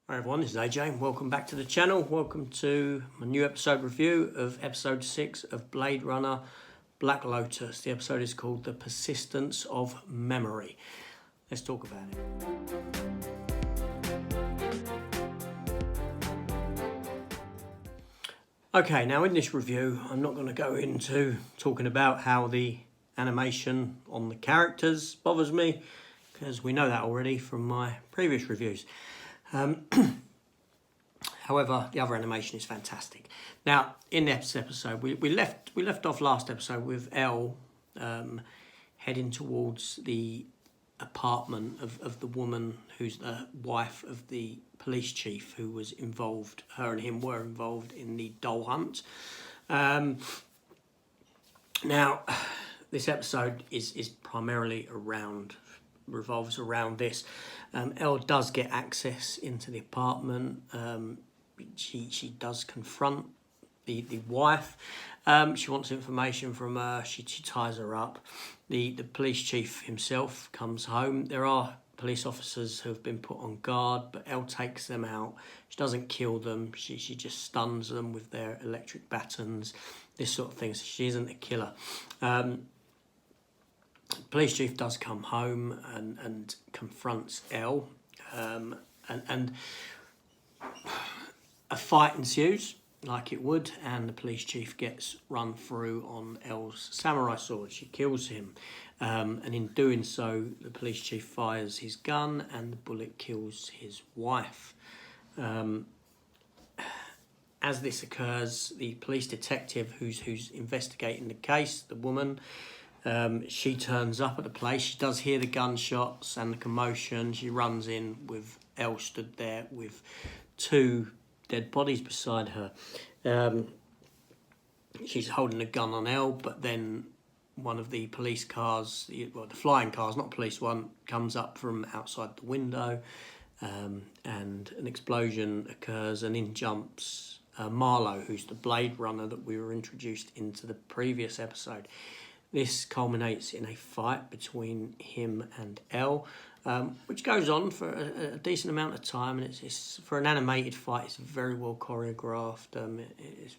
Hi everyone, this is AJ. Welcome back to the channel. Welcome to my new episode review of episode 6 of Blade Runner Black Lotus. The episode is called The Persistence of Memory. Let's talk about it. Okay, now in this review, I'm not going to go into talking about how the animation on the characters bothers me, because we know that already from my previous reviews. However, the other animation is fantastic. Now, in this episode, we left off last episode with Elle heading towards the apartment of the woman who's the wife of the police chief who was involved, her and him were involved in the doll hunt. Now, this episode is primarily revolves around this. Elle does get access into the apartment. She does confront the wife. She wants information from her. She ties her up. The police chief himself comes home. There are police officers who have been put on guard, but Elle takes them out. She doesn't kill them. She just stuns them with their electric batons, this sort of thing. So she isn't a killer. The police chief does come home and confronts Elle, and a fight ensues, like it would, and the police chief gets run through on Elle's samurai sword. She kills him, and in doing so, the police chief fires his gun and the bullet kills his wife. As this occurs, the police detective who's investigating the case, the woman, she turns up at the place. She does hear the gunshots and the commotion. She runs in with Elle stood there with two dead bodies beside her. She's holding a gun on Elle, but then one of the police cars, the flying cars, not police one, comes up from outside the window, and an explosion occurs, and in jumps Marlowe, who's the Blade Runner that we were introduced into the previous episode. This culminates in a fight between him and Elle, which goes on for a decent amount of time, and it's for an animated fight. It's very well choreographed. It's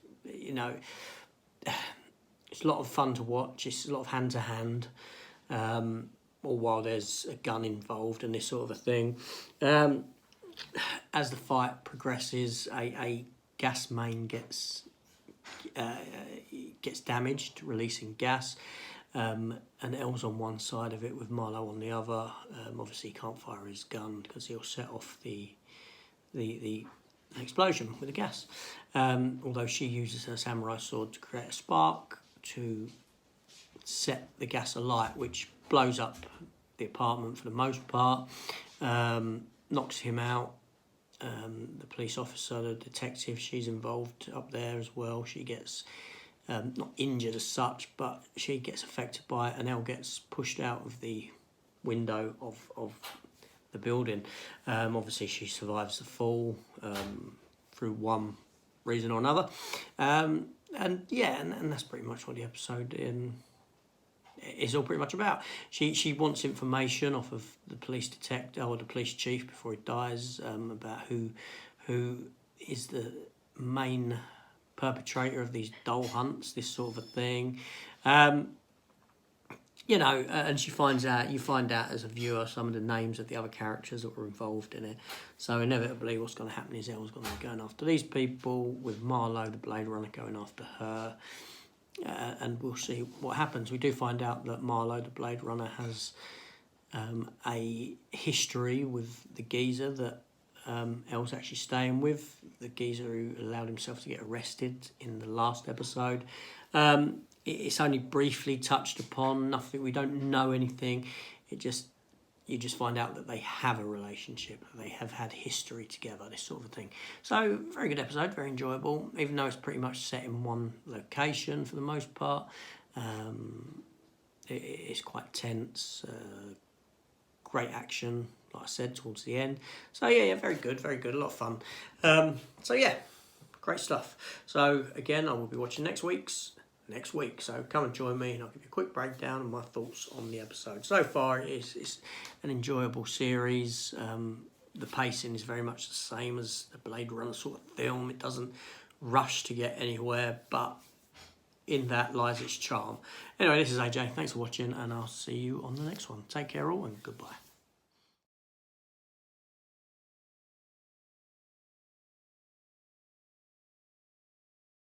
it's a lot of fun to watch. It's a lot of hand to hand, all while there's a gun involved and this sort of a thing. As the fight progresses, a gas main gets damaged, releasing gas, and Elle's on one side of it with Marlowe on the other. Obviously, he can't fire his gun because he'll set off the explosion with the gas. Although she uses her samurai sword to create a spark to set the gas alight, which blows up the apartment for the most part, knocks him out. The police officer, the detective, she's involved up there as well. She gets not injured as such, but she gets affected by it, and Elle gets pushed out of the window of the building. Obviously, she survives the fall through one reason or another. And that's pretty much what the episode is all pretty much about. She wants information off of the police detective or the police chief before he dies, about who is the main perpetrator of these doll hunts, this sort of a thing. And you find out as a viewer some of the names of the other characters that were involved in it. So inevitably what's going to happen is Elle's going to be going after these people, with Marlowe, the Blade Runner, going after her. And we'll see what happens. We do find out that Marlowe, the Blade Runner, has a history with the geezer that Elle's actually staying with, the geezer who allowed himself to get arrested in the last episode. It's only briefly touched upon. Nothing. We don't know anything. You just find out that they have a relationship, that they have had history together, this sort of thing. So, very good episode, very enjoyable, even though it's pretty much set in one location for the most part. It's quite tense, great action, like I said, towards the end. So, yeah, very good, a lot of fun. Great stuff. So, again, I will be watching next week, so come and join me and I'll give you a quick breakdown of my thoughts on the episode. So far it's an enjoyable series. the pacing is very much the same as the Blade Runner sort of film. It doesn't rush to get anywhere, but in that lies its charm. Anyway, this is AJ. Thanks for watching, and I'll see you on the next one. Take care all, and goodbye.